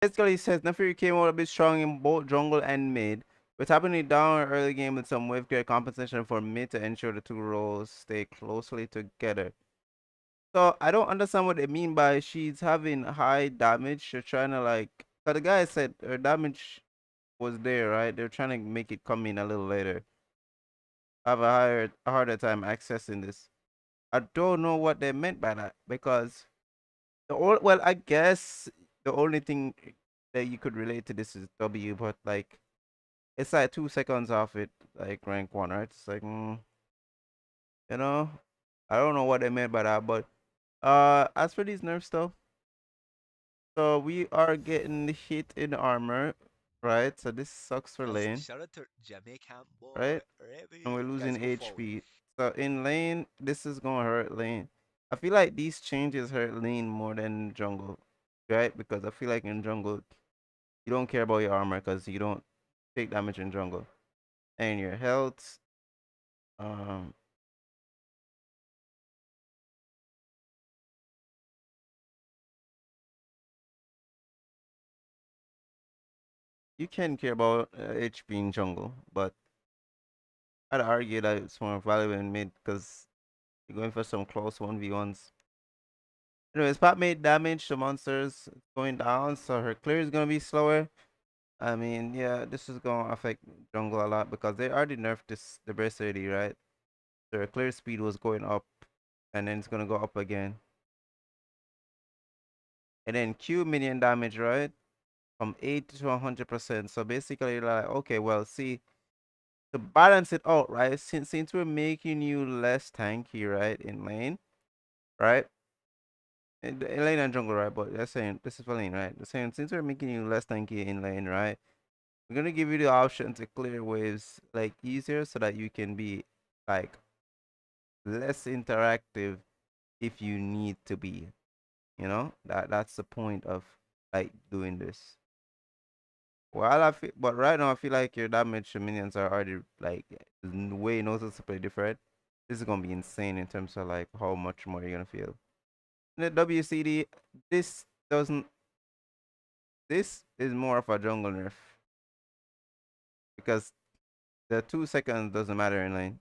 Basically, he says Naafiri came out a bit strong in both jungle and mid. We're tapping it down early game with some wave clear compensation for mid to ensure the two roles stay closely together. So I don't understand what they mean by she's having high damage. She's trying to like, cause the guy said her damage was there, right? They're trying to make it come in a little later. I have a harder time accessing this. I don't know what they meant by that because well, I guess the only thing that you could relate to this is W, but like it's like 2 seconds off it, like rank one, right? It's like, you know, I don't know what they meant by that, but as for these nerf stuff, so we are getting hit in armor, right? So this sucks for Guys, lane, shout out to Jamaican boy, right? And we're Remy. Guys, losing go forward. HP. So in lane, this is gonna hurt lane. I feel like these changes hurt lane more than jungle, right? Because I feel like in jungle, you don't care about your armor because you don't take damage in jungle. And your health, um, you can care about HP in jungle, but I'd argue that it's more valuable in mid because you're going for some close 1v1s. Anyways, Pop made damage to monsters. It's going down, so her clear is gonna be slower. I mean, yeah, this is gonna affect jungle a lot because they already nerfed this the versatility, right? So her clear speed was going up, and then it's gonna go up again. And then Q minion damage, right? From 80 to 100%. So basically, like, okay, well, see, to balance it out, right? Since we're making you less tanky, right, in lane, right? In lane and jungle, right? But they're saying this is for lane, right? They're saying since we're making you less tanky in lane, right? We're gonna give you the option to clear waves like easier so that you can be like less interactive if you need to be. You know that's the point of like doing this. Well, but right now I feel like your damage to minions are already like way noticeably different. This is gonna be insane in terms of like how much more you're gonna feel. In the WCD, this doesn't. This is more of a jungle nerf because the 2 seconds doesn't matter in lane.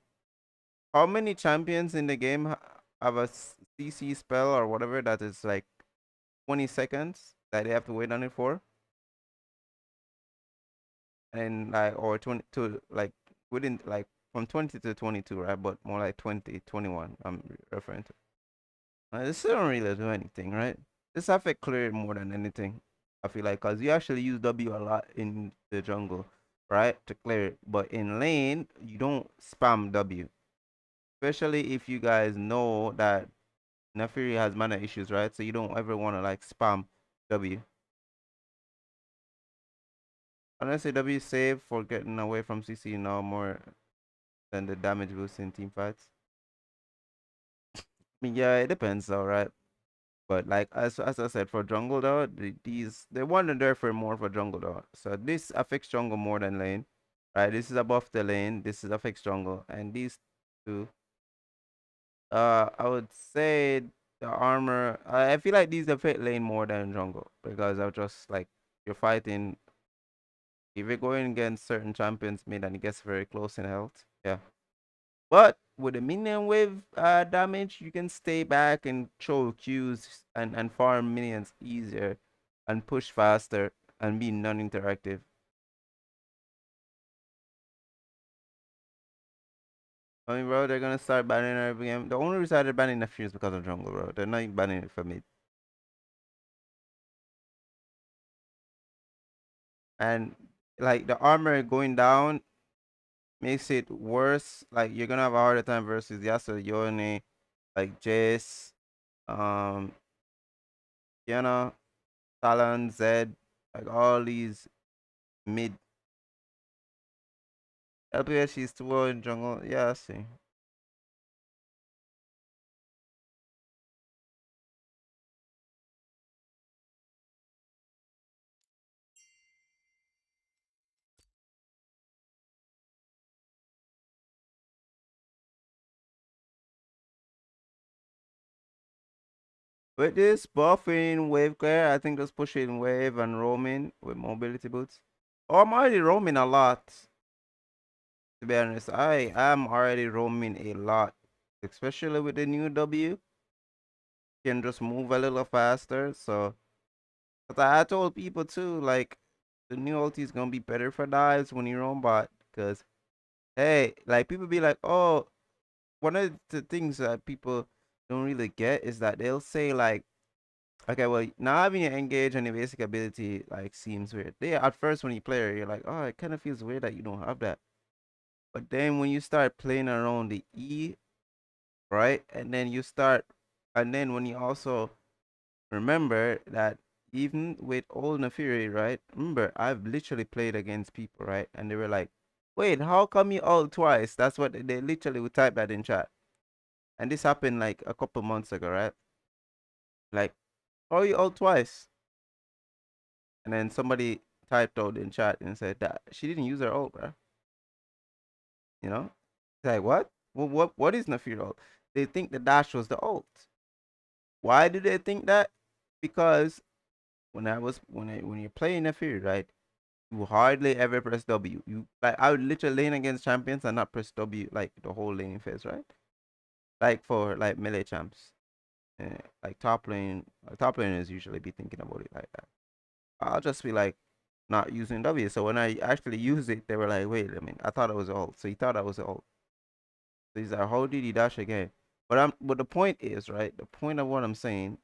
How many champions in the game have a CC spell or whatever that is like 20 seconds that they have to wait on it for? And like, or 20 to like within like from 20 to 22, right? But more like 20, 21, I'm referring to. This don't really do anything, right? This affect clear more than anything. I feel like because you actually use W a lot in the jungle, right? To clear it. But in lane, you don't spam W. Especially if you guys know that Naafiri has mana issues, right? So you don't ever want to like spam W. Honestly, W is safe for getting away from CC now more than the damage boost in team fights. I mean, yeah, it depends though, right? But like as I said, for jungle though, they want to there for more for jungle though. So this affects jungle more than lane, right? This is above the lane. This is affects jungle, and these two, I would say the armor. I feel like these affect lane more than jungle because of just like you're fighting. If you're going against certain champions mid and it gets very close in health, yeah. But with the minion wave damage, you can stay back and throw Qs and farm minions easier and push faster and be non-interactive. I mean, bro, they're gonna start banning every game. The only reason they're banning Naafiri is because of jungle, bro. They're not banning it for mid. And like the armor going down makes it worse. Like you're gonna have a harder time versus Yasuo, Yone, like Jace, um, Diana, Talon, Zed, like all these mid LPS is too low in jungle. Yeah, I see. With this buffing wave clear, I think just pushing wave and roaming with mobility boots. Oh, I'm already roaming a lot. To be honest, I am already roaming a lot, especially with the new W. Can just move a little faster. So, but I told people too, like the new ulti is gonna be better for dives when you roam bot, because hey, like people be like, oh, one of the things that people don't really get is that they'll say like, okay, well, now having you engage on your basic ability like seems weird. Yeah, at first when you play it, you're like, oh, it kind of feels weird that you don't have that. But then when you start playing around the E, right, and then when you also remember that even with old Naafiri, right? Remember, I've literally played against people, right? And they were like, wait, how come you ult twice? That's what they literally would type that in chat. And this happened like a couple months ago, right? Like, oh, you ult twice. And then somebody typed out in chat and said that she didn't use her ult, bro. You know? It's like, what? Well, what is Naafiri ult? They think the dash was the ult. Why do they think that? Because when you're playing Naafiri, right? You hardly ever press W. You like I would literally lane against champions and not press W like the whole laning phase, right? Like for like melee champs, like top laners usually be thinking about it like that. I'll just be like not using W. So when I actually use it, they were like, "Wait a minute, I thought it was ult." So he thought I was ult. So he's like, "How did he dash again?" But the point is, right? The point of what I'm saying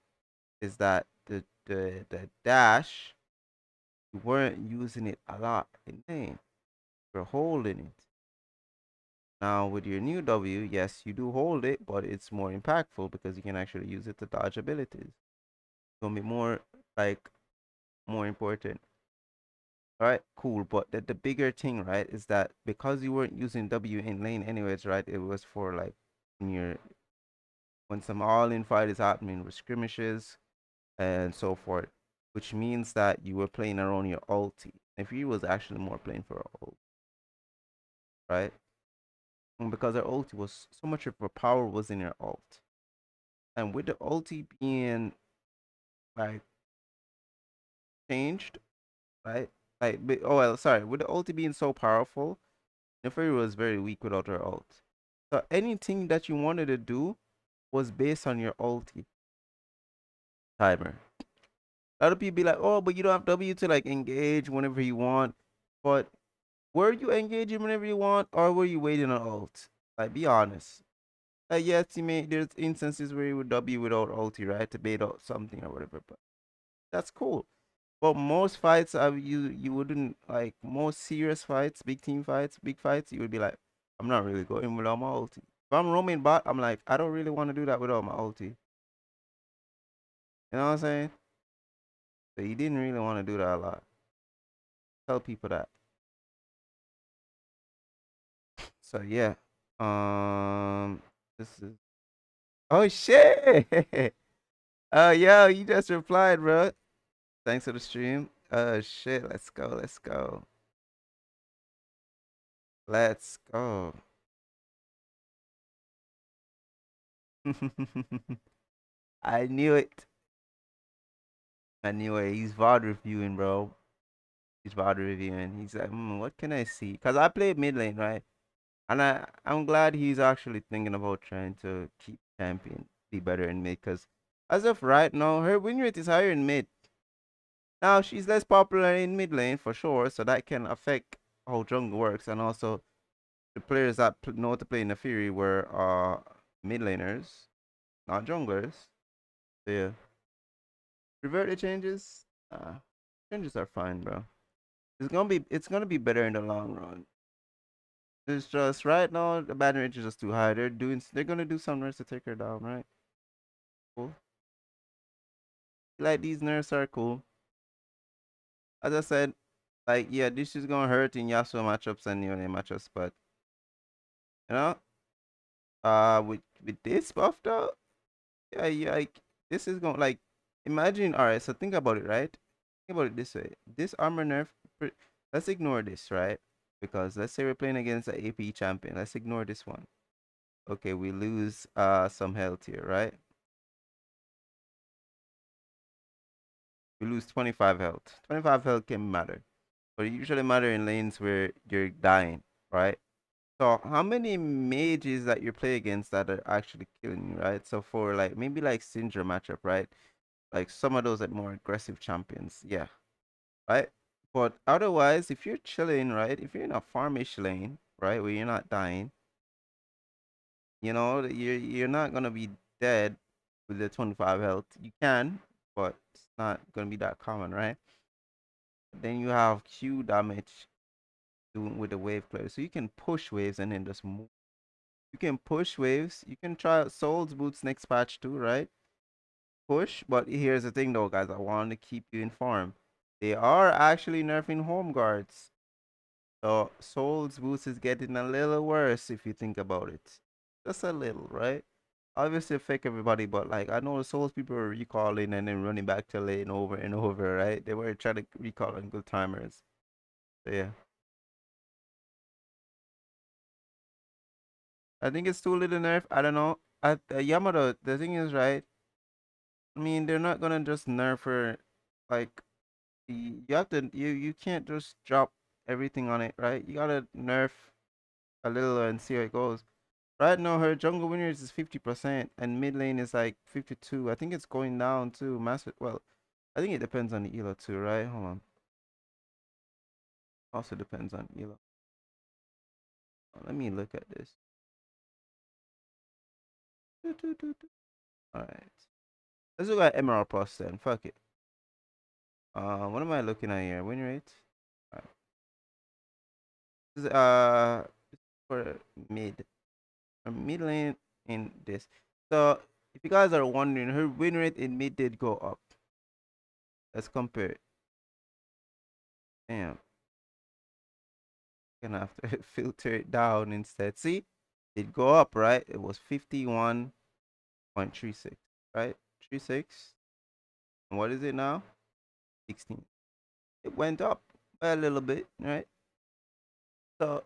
is that the dash you weren't using it a lot in lane. You're holding it. Now with your new W, yes, you do hold it, but it's more impactful because you can actually use it to dodge abilities. It's gonna be more like more important. All right, cool. But the bigger thing, right, is that because you weren't using W in lane anyways, right? It was for like when you're when some all-in fight is happening with skirmishes and so forth, which means that you were playing around your ulti. If you was actually more playing for ult, right? And because her ulti was so much of her power was in her ult. And with the ulti being like changed, right? Oh well, sorry. With the ulti being so powerful, Neferu was very weak without her ult. So anything that you wanted to do was based on your ulti timer. A lot of people be like, oh, but you don't have W to like engage whenever you want. But were you engaging whenever you want, or were you waiting on ult? Like, be honest. Yes, you may. There's instances where you would W without ulti, right, to bait out something or whatever. But that's cool. But most fights, you wouldn't like most serious fights, big team fights, big fights. You would be like, I'm not really going without my ulti. If I'm roaming bot, I'm like, I don't really want to do that without my ulti. You know what I'm saying? So you didn't really want to do that a lot. Tell people that. So yeah. This is. Oh shit. Oh yo, you just replied, bro. Thanks for the stream. Oh shit. Let's go. Let's go. Let's go. I knew it. Anyway, he's VOD reviewing, bro. He's VOD reviewing. He's like, what can I see? Because I played mid lane, right? And I'm glad he's actually thinking about trying to keep champion, be better in mid. Because as of right now, her win rate is higher in mid. Now, she's less popular in mid lane for sure, so that can affect how jungle works. And also, the players that know to play in the Fury were mid laners, not junglers. So yeah. Revert the changes. Changes are fine, bro. It's gonna be better in the long run. It's just right now the batting rate is just too high. They're gonna do some nerfs to take her down, right? Cool. Like these nerfs are cool. As I said, like yeah, this is gonna hurt in Yasuo matchups and Yone matchups, but you know, with this buff though, yeah, yeah, like this is gonna like imagine. All right, so think about it, right? Think about it this way. This armor nerf. Let's ignore this, right? Because let's say we're playing against an AP champion. Let's ignore this one. Okay, we lose some health here, right? you lose 25 health. 25 health can matter, but it usually matter in lanes where you're dying, right? So how many mages that you play against that are actually killing you, right? So for like maybe like Syndra matchup, right? Like some of those like more aggressive champions, yeah, right? But otherwise, if you're chilling, right? If you're in a farmish lane, right, where you're not dying, you know, you're not gonna be dead with the 25 health. You can, but it's not gonna be that common, right? Then you have Q damage doing with the wave clear, so you can push waves and then just move. You can push waves. You can try out Souls Boots next patch too, right? Push, but here's the thing though, guys. I want to keep you informed. They are actually nerfing home guards. So Souls Boost is getting a little worse if you think about it. Just a little, right? Obviously affect everybody, but like I know the Souls people are recalling and then running back to lane over and over, right? They were trying to recall on good timers. So yeah. I think it's too little nerf. I don't know. At Yamato, the thing is, right? I mean, they're not gonna just nerf her. Like, you have to, you can't just drop everything on it, right? You gotta nerf a little and see how it goes. Right now, her jungle winners is 50% and mid lane is like 52. I think it's going down too. Massive. Well, I think it depends on the elo too, right? Hold on. Also depends on elo. Let me look at this. All right. Let's look at Emerald Plus then. Fuck it. What am I looking at here? Win rate. Alright. This is, for mid lane in this. So if you guys are wondering, her win rate in mid did go up. Let's compare it. Damn, gonna have to filter it down instead. See, it go up, right? It was 51.36, right? 36. And what is it now? 16. It went up by a little bit, right? So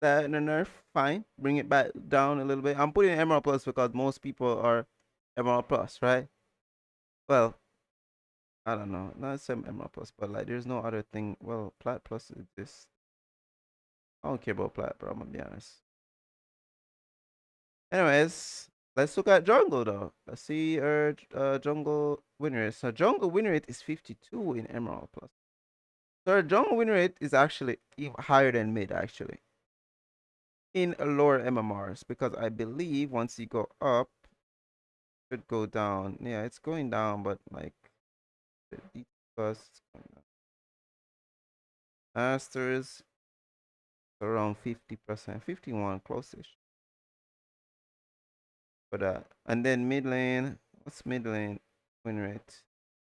that in a nerf, fine. Bring it back down a little bit. I'm putting Emerald Plus because most people are Emerald Plus, right? Well, I don't know. Not some Emerald Plus, but like there's no other thing. Well, Plat Plus is this. I don't care about Plat, bro. I'm gonna be honest. Anyways, let's look at jungle though. Let's see our jungle win rate. So jungle win rate is 52 in Emerald Plus. So our jungle win rate is actually even higher than mid actually in lower MMRs because I believe once you go up, it should go down. Yeah, it's going down, but like the D plus is going down. Masters around 50%, 51 close-ish for that. And then mid lane, what's mid lane win rate?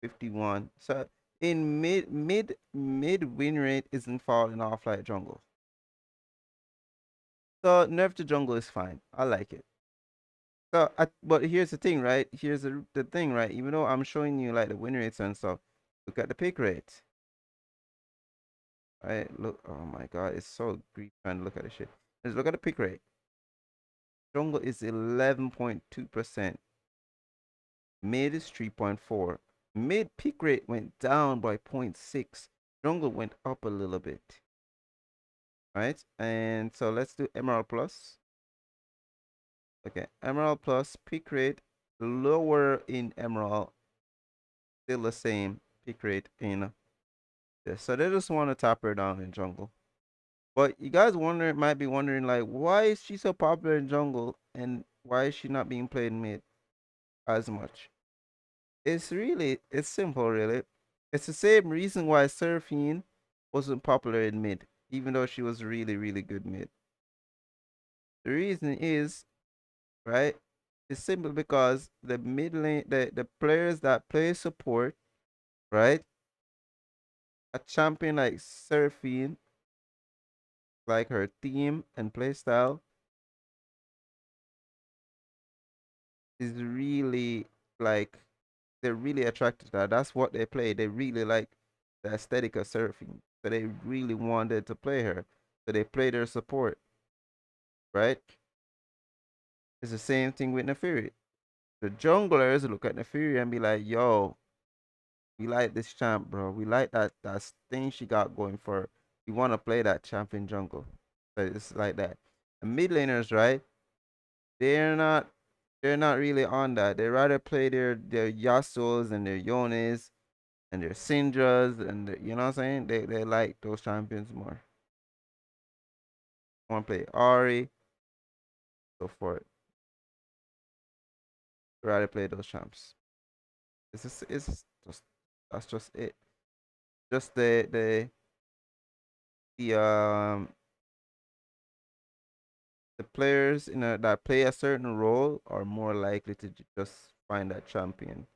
51. So in mid win rate isn't falling off like jungle. So nerf to jungle is fine. I like it. So but here's the thing, right? Here's the thing, right? Even though I'm showing you like the win rates and stuff, look at the pick rate. Right? Look, oh my god, it's so grief trying to look at the shit. Let's look at the pick rate. Jungle is 11.2%. Mid is 3.4. Mid peak rate went down by 0.6. Jungle went up a little bit. Right? And so let's do Emerald Plus. Okay, Emerald Plus peak rate lower in Emerald, still the same peak rate in this. So they just want to tap her down in jungle. But you guys might be wondering like, why is she so popular in jungle and why is she not being played mid as much? It's simple really. It's the same reason why Seraphine wasn't popular in mid, even though she was really good mid. The reason is, right, it's simple because the mid lane, the players that play support, right, a champion like Seraphine, like her theme and playstyle, is really like they're really attracted to that. That's what they play. They really like the aesthetic of Seraphine. So they really wanted to play her. So they play their support, right? It's the same thing with Naafiri. The junglers look at Naafiri and be like, yo, We like this champ, bro. We like that thing she got going for her. We want to play that champion jungle. So it's like that. And mid laners, right? They're not they're not really on that. They rather play their Yasuos and their Yones and their Syndras and you know what I'm saying? They like those champions more. Want to play Ari, so forth. Rather play those champs. It's just that's just it. Just the the players that play a certain role are more likely to just find that champion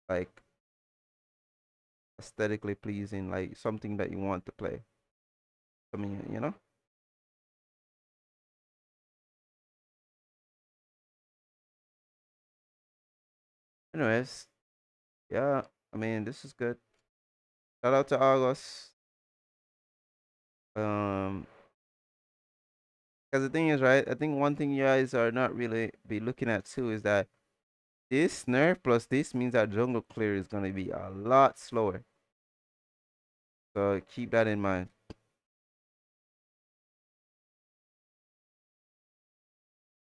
like aesthetically pleasing, like something that you want to play. I mean, you know. Anyways, yeah. I mean, this is good. Shout out to August. Um, because the thing is, right? I think one thing you guys are not really be looking at too is that this nerf plus this means that jungle clear is gonna be a lot slower. So keep that in mind.